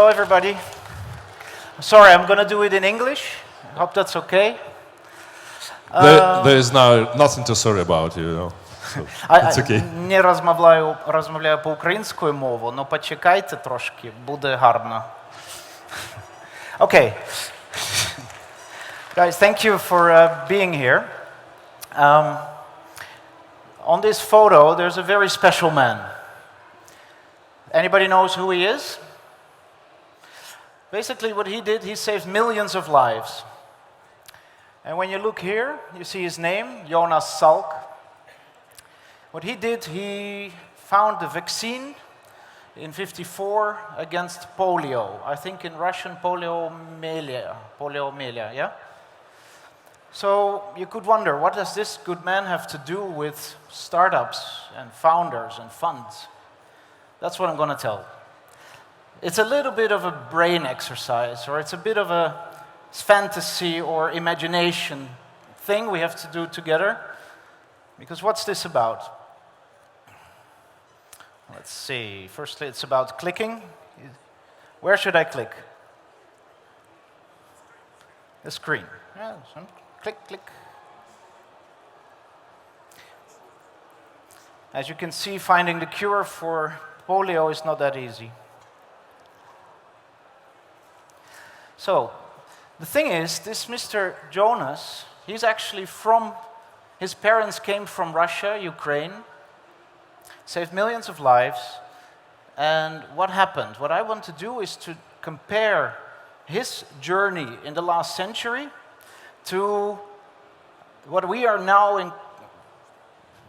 Hello, everybody. Sorry, I'm going to do it in English. I hope that's okay. There is now nothing to sorry about, you know. So it's okay. Не розмовляю по-українською мовою, но почекайте трошки, буде гарно. Okay. Guys, thank you for being here. On this photo, there's a very special man. Anybody knows who he is? Basically, what he did, he saved millions of lives. And when you look here, you see his name, Jonas Salk. What he did, he found the vaccine in '54 against polio. I think in Russian, poliomelia, yeah? So you could wonder, what does this good man have to do with startups and founders and funds? That's what I'm going to tell. It's a little bit of a brain exercise, or it's a bit of a fantasy or imagination thing we have to do together. Because what's this about? Let's see. Firstly, it's about clicking. Where should I click? The screen. Yeah, click, click. As you can see, finding the cure for polio is not that easy. So, the thing is, this Mr. Jonas, he's actually from, his parents came from Russia, Ukraine, saved millions of lives, and what happened? What I want to do is to compare his journey in the last century to what we are now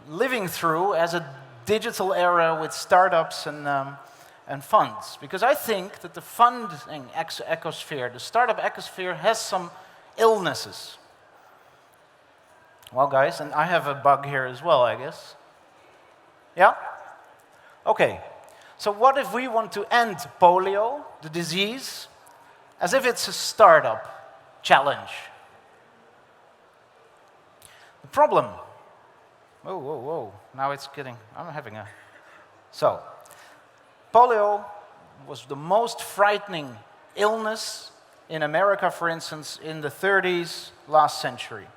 living through as a digital era with startups and funds. Because I think that the funding ecosphere, the startup ecosphere, has some illnesses. Well, guys, and I have a bug here as well, I guess. Yeah? Okay. So what if we want to end polio, the disease, as if it's a startup challenge? The problem... Whoa, whoa, whoa. Now it's getting... I'm having a... So... Polio was the most frightening illness in America, for instance, in the 30s last century.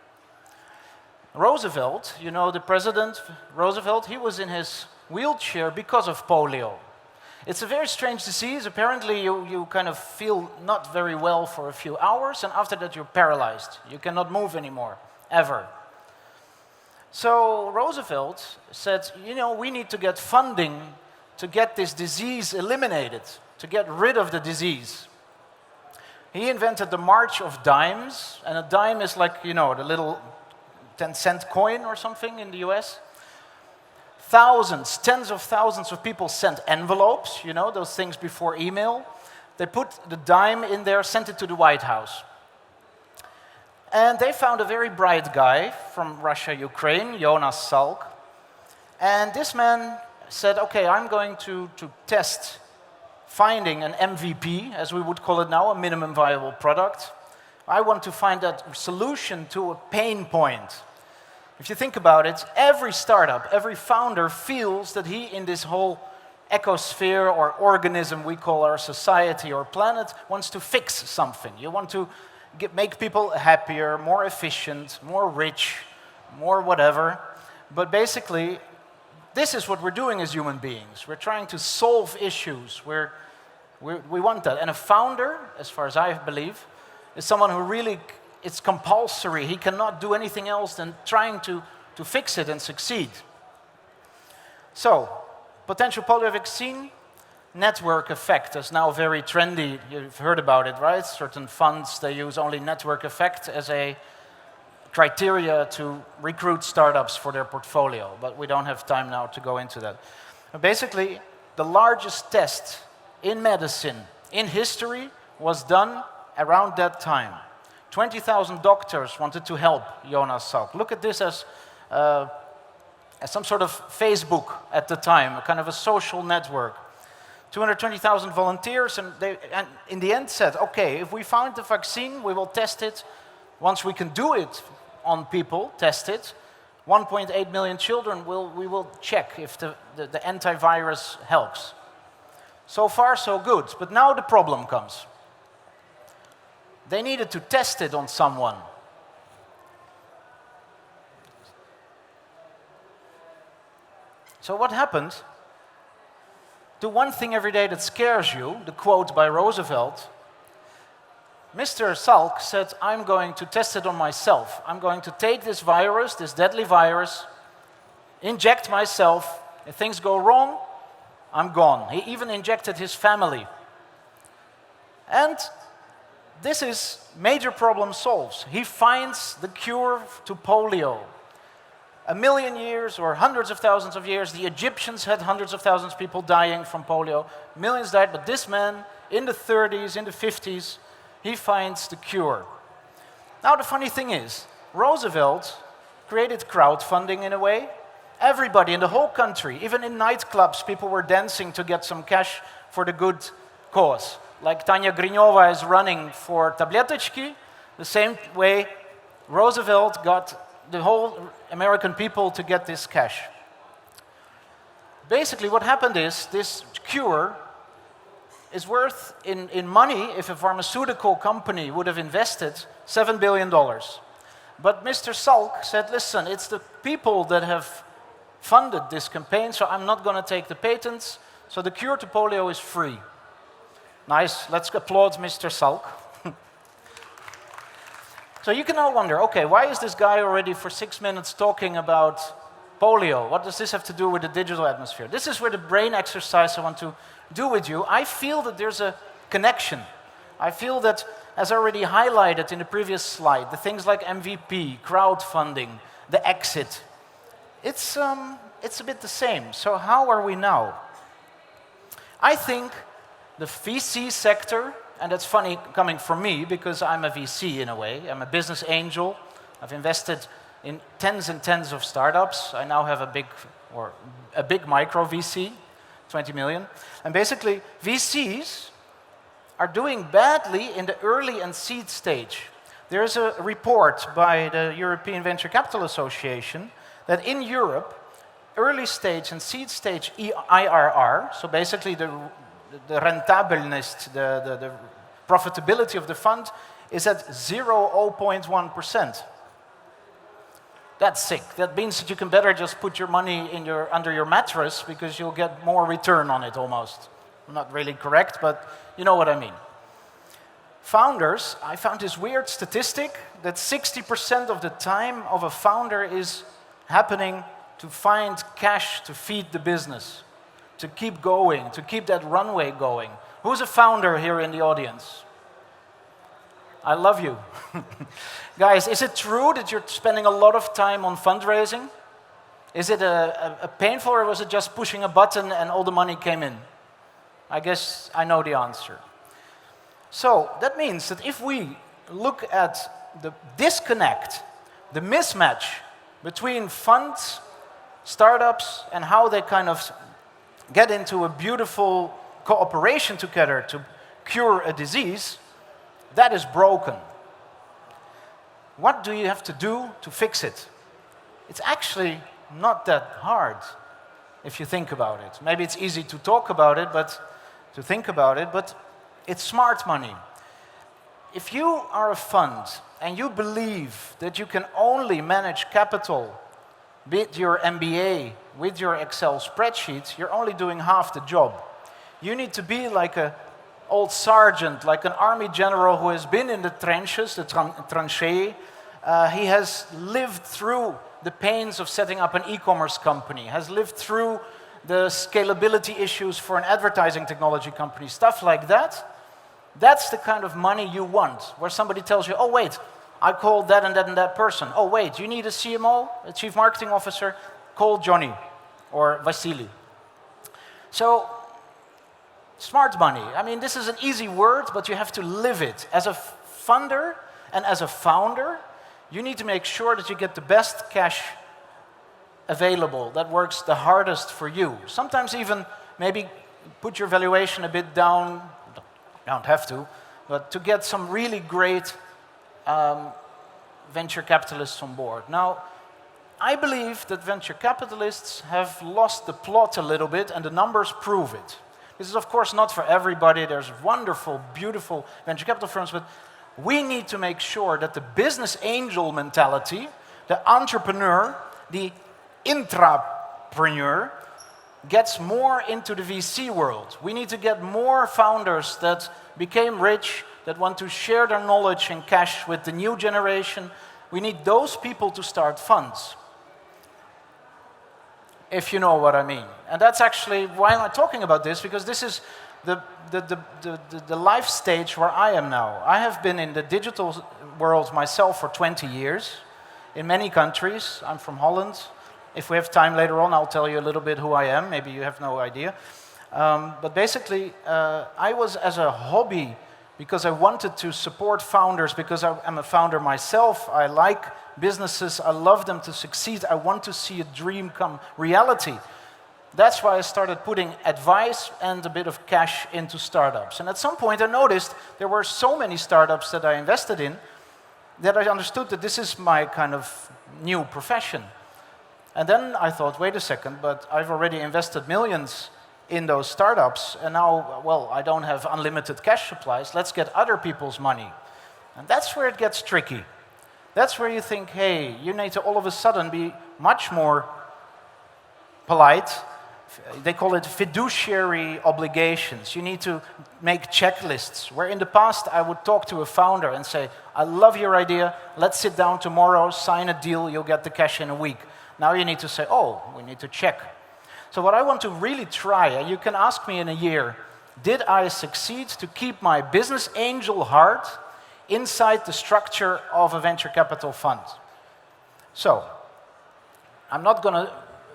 Roosevelt, you know the president, Roosevelt, he was in his wheelchair because of polio. It's a very strange disease. Apparently you kind of feel not very well for a few hours, and after that you're paralyzed. You cannot move anymore, ever. So Roosevelt said, you know, we need to get funding to get this disease eliminated, to get rid of the disease. He invented the March of Dimes, and a dime is like, you know, the little 10-cent coin or something in the US. Thousands, tens of thousands of people sent envelopes, you know, those things before email. They put the dime in there, sent it to the White House. And they found a very bright guy from Russia, Ukraine, Jonas Salk. And this man said, okay, I'm going to test finding an MVP, as we would call it now, a minimum viable product. I want to find that solution to a pain point. If you think about it, every startup, every founder feels that he, in this whole ecosphere or organism we call our society or planet, wants to fix something. You want to make people happier, more efficient, more rich, more whatever. But basically, this is what we're doing as human beings. We're trying to solve issues. We want that. And a founder, as far as I believe, is someone who really, it's compulsory. He cannot do anything else than trying to fix it and succeed. So, potential polio vaccine, network effect is now very trendy. You've heard about it, right? Certain funds, they use only network effect as a criteria to recruit startups for their portfolio, but we don't have time now to go into that. But basically, the largest test in medicine in history was done around that time. 20,000 doctors wanted to help Jonas Salk. Look at this as some sort of Facebook at the time, a kind of a social network. 220,000 volunteers, and in the end said, okay, if we found the vaccine, we will test it. Once we can do it on people, test it, 1.8 million children, we will check if the antivirus helps. So far, so good. But now the problem comes. They needed to test it on someone. So what happened? Do one thing every day that scares you, the quote by Roosevelt. Mr. Salk said, I'm going to test it on myself. I'm going to take this virus, this deadly virus, inject myself. If things go wrong, I'm gone. He even injected his family. And this is major problem solved. He finds the cure to polio. 1 million years or hundreds of thousands of years, the Egyptians had hundreds of thousands of people dying from polio. Millions died, but this man, in the 30s, in the 50s, he finds the cure. Now the funny thing is, Roosevelt created crowdfunding in a way. Everybody in the whole country, even in nightclubs, people were dancing to get some cash for the good cause. Like Tanya Grinova is running for tabletочки, the same way Roosevelt got the whole American people to get this cash. Basically what happened is this cure is worth in money, if a pharmaceutical company would have invested, $7 billion. But Mr. Salk said, listen, it's the people that have funded this campaign, so I'm not going to take the patents, so the cure to polio is free. Nice, let's applaud Mr. Salk. So you can now wonder, okay, why is this guy already for 6 minutes talking about polio? What does this have to do with the digital atmosphere? This is where the brain exercise I want to do with you. I feel that there's a connection. I feel that, as already highlighted in the previous slide, the things like MVP, crowdfunding, the exit, it's a bit the same. So how are we now? I think the VC sector, and that's funny coming from me because I'm a VC in a way. I'm a business angel. I've invested in tens and tens of startups. I now have a big micro VC, 20 million. And basically, VCs are doing badly in the early and seed stage. There is a report by the European Venture Capital Association that in Europe, early stage and seed stage IRR, so basically the rentableness, the profitability of the fund is at 0.1%. That's sick. That means that you can better just put your money under your mattress because you'll get more return on it almost. Not really correct, but you know what I mean. Founders, I found this weird statistic that 60% of the time of a founder is happening to find cash to feed the business, to keep going, to keep that runway going. Who's a founder here in the audience? I love you. Guys, is it true that you're spending a lot of time on fundraising? Is it a painful, or was it just pushing a button and all the money came in? I guess I know the answer. So that means that if we look at the disconnect, the mismatch between funds, startups, and how they kind of get into a beautiful cooperation together to cure a disease, that is broken. What do you have to do to fix it? It's actually not that hard if you think about it. Maybe it's easy to talk about it, but to think about it, but it's smart money. If you are a fund and you believe that you can only manage capital with your MBA, with your Excel spreadsheets, you're only doing half the job. You need to be like an old sergeant, like an army general who has been in the trenches, the tranchées. He has lived through the pains of setting up an e-commerce company, has lived through the scalability issues for an advertising technology company, stuff like that. That's the kind of money you want, where somebody tells you, oh wait, I called that and that and that person. Oh wait, you need a CMO, a chief marketing officer? Call Johnny or Vasily. So, smart money. I mean, this is an easy word, but you have to live it. As a funder and as a founder, you need to make sure that you get the best cash available that works the hardest for you. Sometimes even maybe put your valuation a bit down, you don't have to, but to get some really great venture capitalists on board. Now, I believe that venture capitalists have lost the plot a little bit, and the numbers prove it. This is, of course, not for everybody. There's wonderful, beautiful venture capital firms, but we need to make sure that the business angel mentality, the entrepreneur, the intrapreneur, gets more into the VC world. We need to get more founders that became rich, that want to share their knowledge and cash with the new generation. We need those people to start funds, if you know what I mean. And that's actually why I'm talking about this, because this is the life stage where I am now. I have been in the digital world myself for 20 years, in many countries. I'm from Holland. If we have time later on, I'll tell you a little bit who I am. Maybe you have no idea. But basically, I was as a hobby, because I wanted to support founders, because I'm a founder myself. I like businesses. I love them to succeed. I want to see a dream come reality. That's why I started putting advice and a bit of cash into startups. And at some point, I noticed there were so many startups that I invested in that I understood that this is my kind of new profession. And then I thought, wait a second, but I've already invested millions in those startups, and now, well, I don't have unlimited cash supplies. Let's get other people's money. And that's where it gets tricky. That's where you think, hey, you need to all of a sudden be much more polite. They call it fiduciary obligations. You need to make checklists, where in the past I would talk to a founder and say, I love your idea, let's sit down tomorrow, sign a deal, you'll get the cash in a week. Now you need to say, oh, we need to check. So what I want to really try, and you can ask me in a year, did I succeed to keep my business angel heart inside the structure of a venture capital fund? So, I'm not going to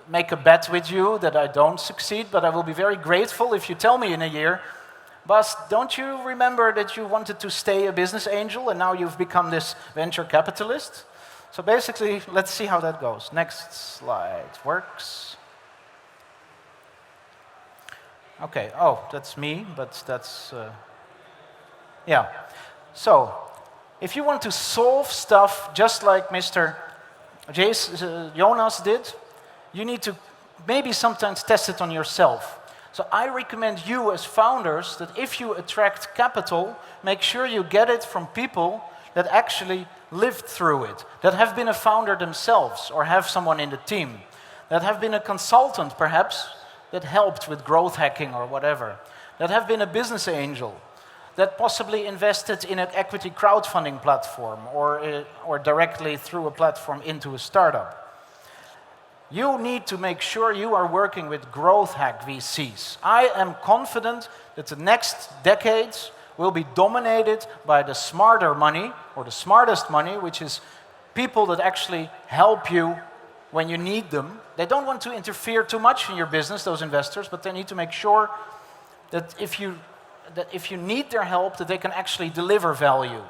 make a bet with you that I don't succeed, but I will be very grateful if you tell me in a year, Bas, don't you remember that you wanted to stay a business angel and now you've become this venture capitalist? So basically, let's see how that goes. Next slide works. Okay, oh, that's me, but that's, yeah. So, if you want to solve stuff just like Mr. Jonas did, you need to maybe sometimes test it on yourself. So I recommend you as founders that if you attract capital, make sure you get it from people that actually lived through it, that have been a founder themselves or have someone in the team, that have been a consultant perhaps, that helped with growth hacking or whatever, that have been a business angel, that possibly invested in an equity crowdfunding platform or directly through a platform into a startup. You need to make sure you are working with growth hack VCs. I am confident that the next decades will be dominated by the smarter money, or the smartest money, which is people that actually help you when you need them. They don't want to interfere too much in your business, those investors, but they need to make sure that if you need their help, that they can actually deliver value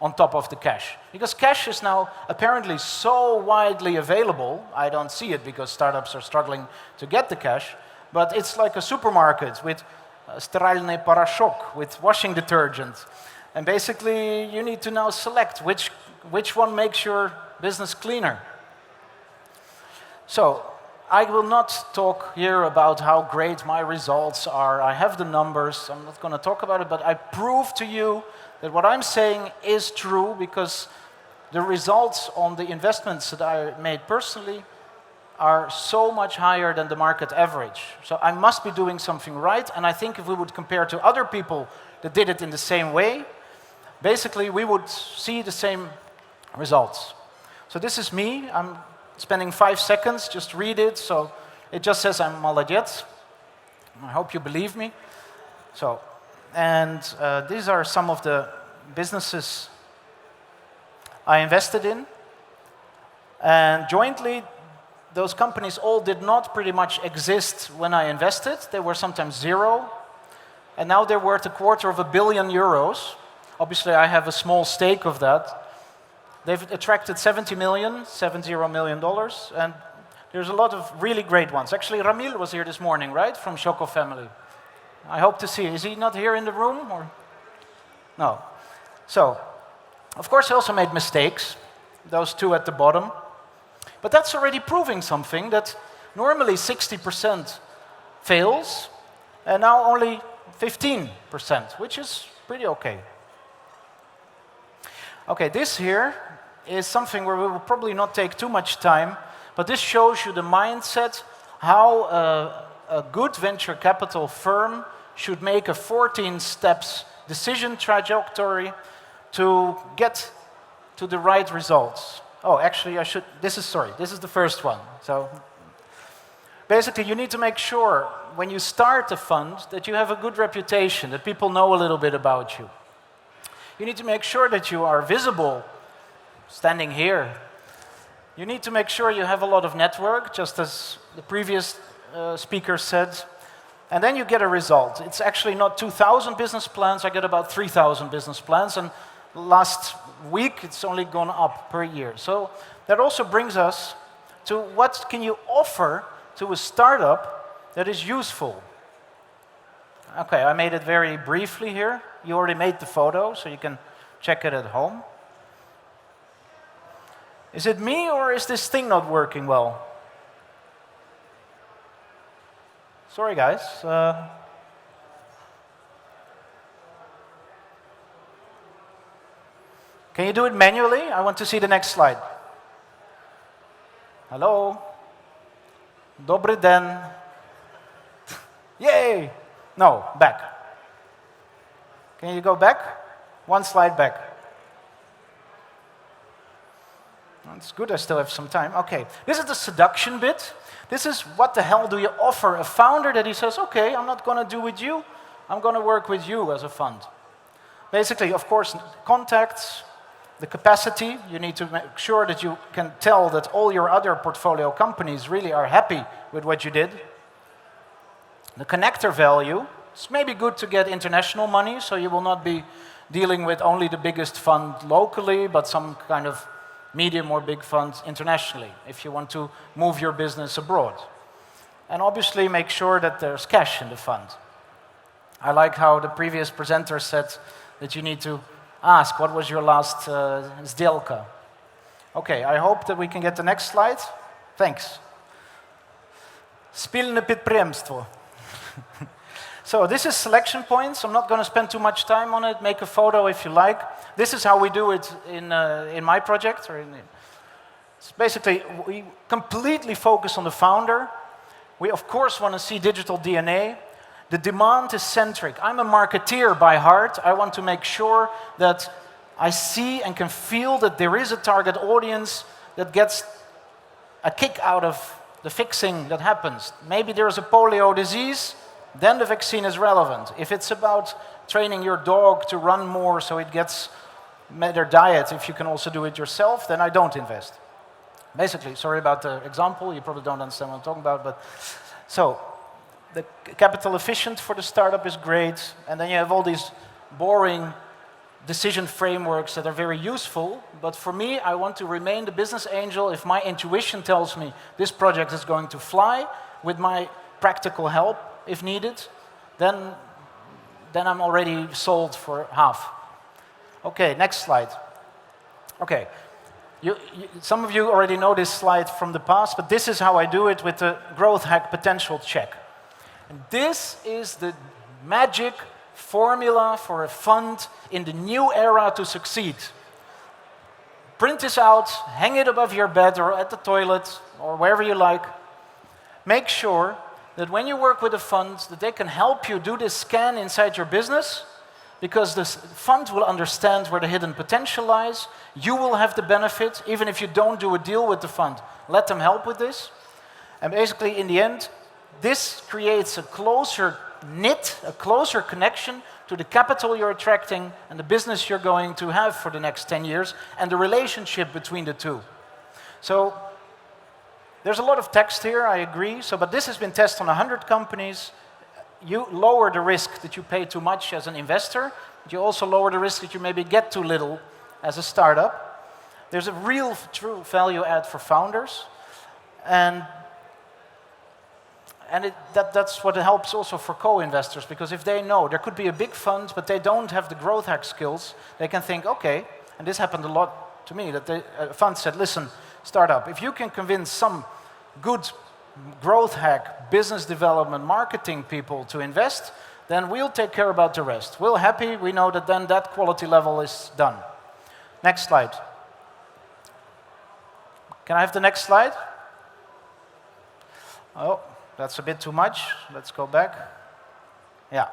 on top of the cash. Because cash is now apparently so widely available. I don't see it because startups are struggling to get the cash, but it's like a supermarket with стиральный порошок, with washing detergent. And basically, you need to now select which one makes your business cleaner. So, I will not talk here about how great my results are. I have the numbers. I'm not going to talk about it, but I prove to you that what I'm saying is true, because the results on the investments that I made personally are so much higher than the market average. So I must be doing something right, and I think if we would compare to other people that did it in the same way, basically we would see the same results. So this is me. I'm spending 5 seconds, just read it. So it just says I'm молодец. I hope you believe me. So, and these are some of the businesses I invested in. And jointly, those companies all did not pretty much exist when I invested. They were sometimes zero. And now they're worth €250 million. Obviously, I have a small stake of that. They've attracted $70 million, and there's a lot of really great ones. Actually, Ramil was here this morning, right, from Choco Family. I hope to see. Is he not here in the room? Or? No. So, of course, I also made mistakes, those two at the bottom. But that's already proving something, that normally 60% fails, and now only 15%, which is pretty okay. Okay, this here is something where we will probably not take too much time, but this shows you the mindset, how a good venture capital firm should make a 14 steps decision trajectory to get to the right results. Oh, actually, this is the first one. So basically, you need to make sure when you start a fund that you have a good reputation, that people know a little bit about you. You need to make sure that you are visible, standing here. You need to make sure you have a lot of network, just as the previous speaker said. And then you get a result. It's actually not 2,000 business plans, I get about 3,000 business plans, and last week it's only gone up per year. So that also brings us to what can you offer to a startup that is useful. Okay, I made it very briefly here. You already made the photo, so you can check it at home. Is it me, or is this thing not working well? Sorry, guys. Can you do it manually? I want to see the next slide. Hello? Dobry den. Yay! No, back. Can you go back? One slide back. It's good, I still have some time. Okay, this is the seduction bit. This is what the hell do you offer a founder that he says, okay, I'm not going to do with you, I'm going to work with you as a fund. Basically, of course, contacts, the capacity, you need to make sure that you can tell that all your other portfolio companies really are happy with what you did. The connector value, it's maybe good to get international money, so you will not be dealing with only the biggest fund locally, but some kind of medium or big funds internationally, if you want to move your business abroad. And obviously make sure that there's cash in the fund. I like how the previous presenter said that you need to ask, what was your last сделка? Okay, I hope that we can get the next slide. Thanks. Спільне підприємство. So this is selection points. I'm not going to spend too much time on it. Make a photo if you like. This is how we do it in my project. It's basically, we completely focus on the founder. We, of course, want to see digital DNA. The demand is centric. I'm a marketeer by heart. I want to make sure that I see and can feel that there is a target audience that gets a kick out of the fixing that happens. Maybe there's a polio disease, then the vaccine is relevant. If it's about training your dog to run more so it gets better diet, if you can also do it yourself, then I don't invest. Basically, sorry about the example, you probably don't understand what I'm talking about, but so the capital efficient for the startup is great, and then you have all these boring decision frameworks that are very useful, but for me, I want to remain the business angel. If my intuition tells me this project is going to fly with my practical help, if needed, then I'm already sold for half. Okay, next slide. Okay, some of you already know this slide from the past, but this is how I do it with the growth hack potential check. And this is the magic formula for a fund in the new era to succeed. Print this out, hang it above your bed or at the toilet or wherever you like. Make sure that when you work with a fund, that they can help you do this scan inside your business, because the fund will understand where the hidden potential lies. You will have the benefit, even if you don't do a deal with the fund. Let them help with this. And basically, in the end, this creates a closer knit, a closer connection to the capital you're attracting and the business you're going to have for the next 10 years, and the relationship between the two. So there's a lot of text here, I agree. But this has been tested on 100 companies. You lower the risk that you pay too much as an investor. You also lower the risk that you maybe get too little as a startup. There's a real true value add for founders. And that's what helps also for co-investors, because if they know there could be a big fund, but they don't have the growth hack skills, they can think, okay, and this happened a lot to me, that the fund said, listen, startup, if you can convince some good growth hack, business development, marketing people to invest, then we'll take care about the rest. We're happy, we know that then that quality level is done. Next slide. Can I have the next slide? Oh, that's a bit too much. Let's go back. Yeah.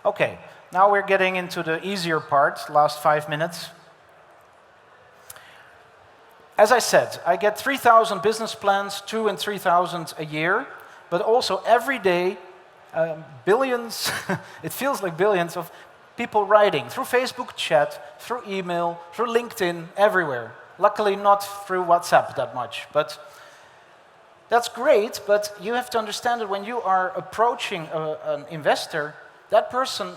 Okay, now we're getting into the easier part, last 5 minutes. As I said, I get 3,000 business plans, 2,000 and 3,000 a year, but also every day, billions, it feels like billions of people writing through Facebook chat, through email, through LinkedIn, everywhere. Luckily not through WhatsApp that much, but that's great, but you have to understand that when you are approaching an investor, that person,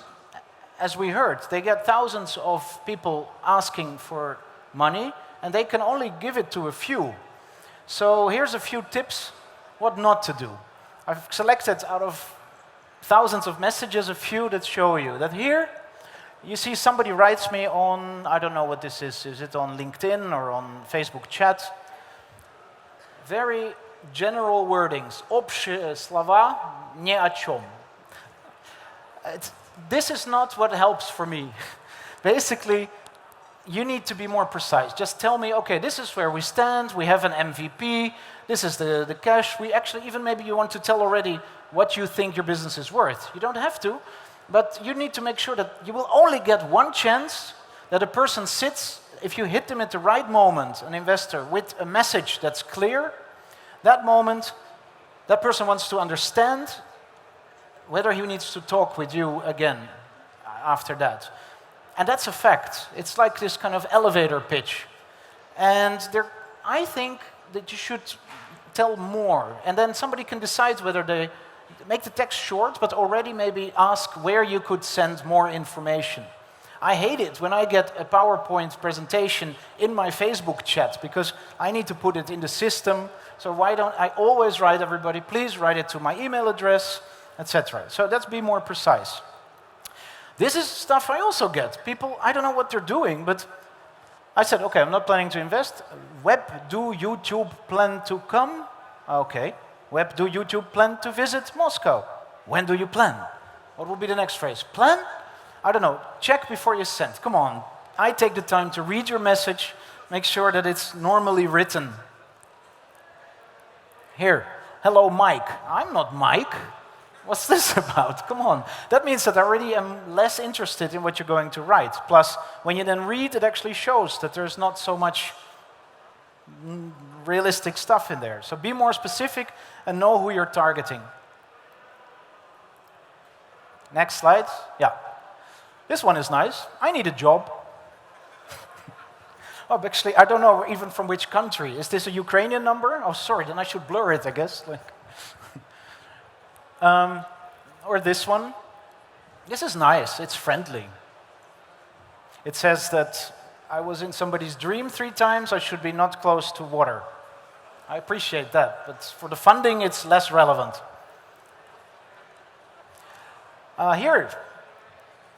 as we heard, they get thousands of people asking for money, and they can only give it to a few. So here's a few tips what not to do. I've selected out of thousands of messages a few that show you that here you see somebody writes me on, I don't know what this is it on LinkedIn or on Facebook chat? Very general wordings, общие слова, ни о чем. This is not what helps for me. Basically, you need to be more precise. Just tell me, okay, this is where we stand, we have an MVP, this is the cash. We actually, even maybe you want to tell already what you think your business is worth. You don't have to, but you need to make sure that you will only get one chance that a person sits, if you hit them at the right moment, an investor, with a message that's clear, that moment, that person wants to understand whether he needs to talk with you again after that. And that's a fact. It's like this kind of elevator pitch. And I think that you should tell more. And then somebody can decide whether they make the text short, but already maybe ask where you could send more information. I hate it when I get a PowerPoint presentation in my Facebook chat, because I need to put it in the system. So why don't I always write everybody, please write it to my email address, etc. So let's be more precise. This is stuff I also get. People, I don't know what they're doing, but I said, okay, I'm not planning to invest. Web, do YouTube plan to come? Okay. Web, do YouTube plan to visit Moscow? When do you plan? What will be the next phrase? Plan? I don't know. Check before you send. Come on. I take the time to read your message, make sure that it's normally written. Here, hello, Mike. I'm not Mike. What's this about? Come on. That means that I already am less interested in what you're going to write. Plus, when you then read, it actually shows that there's not so much realistic stuff in there. So be more specific and know who you're targeting. Next slide. Yeah. This one is nice. I need a job. Oh, actually, I don't know even from which country. Is this a Ukrainian number? Oh, sorry, then I should blur it, I guess. Or this one. This is nice, it's friendly. It says that I was in somebody's dream 3 times, I should be not close to water. I appreciate that, but for the funding, it's less relevant. Here,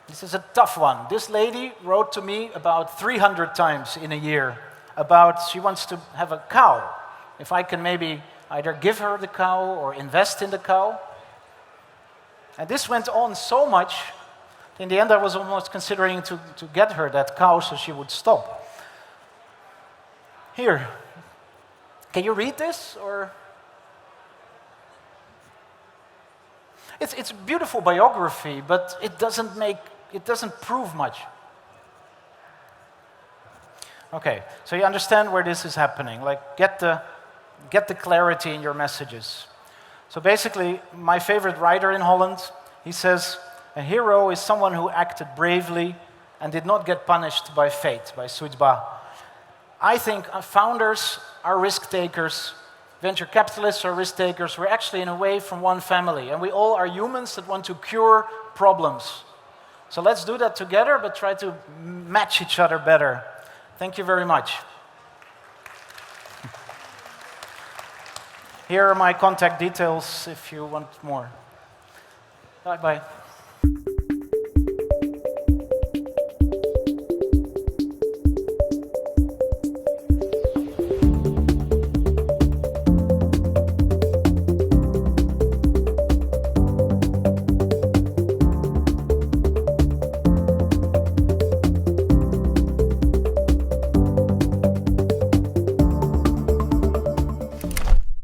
this is a tough one. This lady wrote to me about 300 times in a year about she wants to have a cow. If I can maybe either give her the cow or invest in the cow. And this went on so much, in the end I was almost considering to get her that cow so she would stop. Here, can you read this? Or it's a beautiful biography, but it doesn't prove much. Okay, so you understand where this is happening. Like, get the clarity in your messages. So basically, my favorite writer in Holland, he says, a hero is someone who acted bravely and did not get punished by fate, by Suitba. I think founders are risk takers, venture capitalists are risk takers. We're actually in a way from one family, and we all are humans that want to cure problems. So let's do that together, but try to match each other better. Thank you very much. Here are my contact details if you want more. Bye-bye.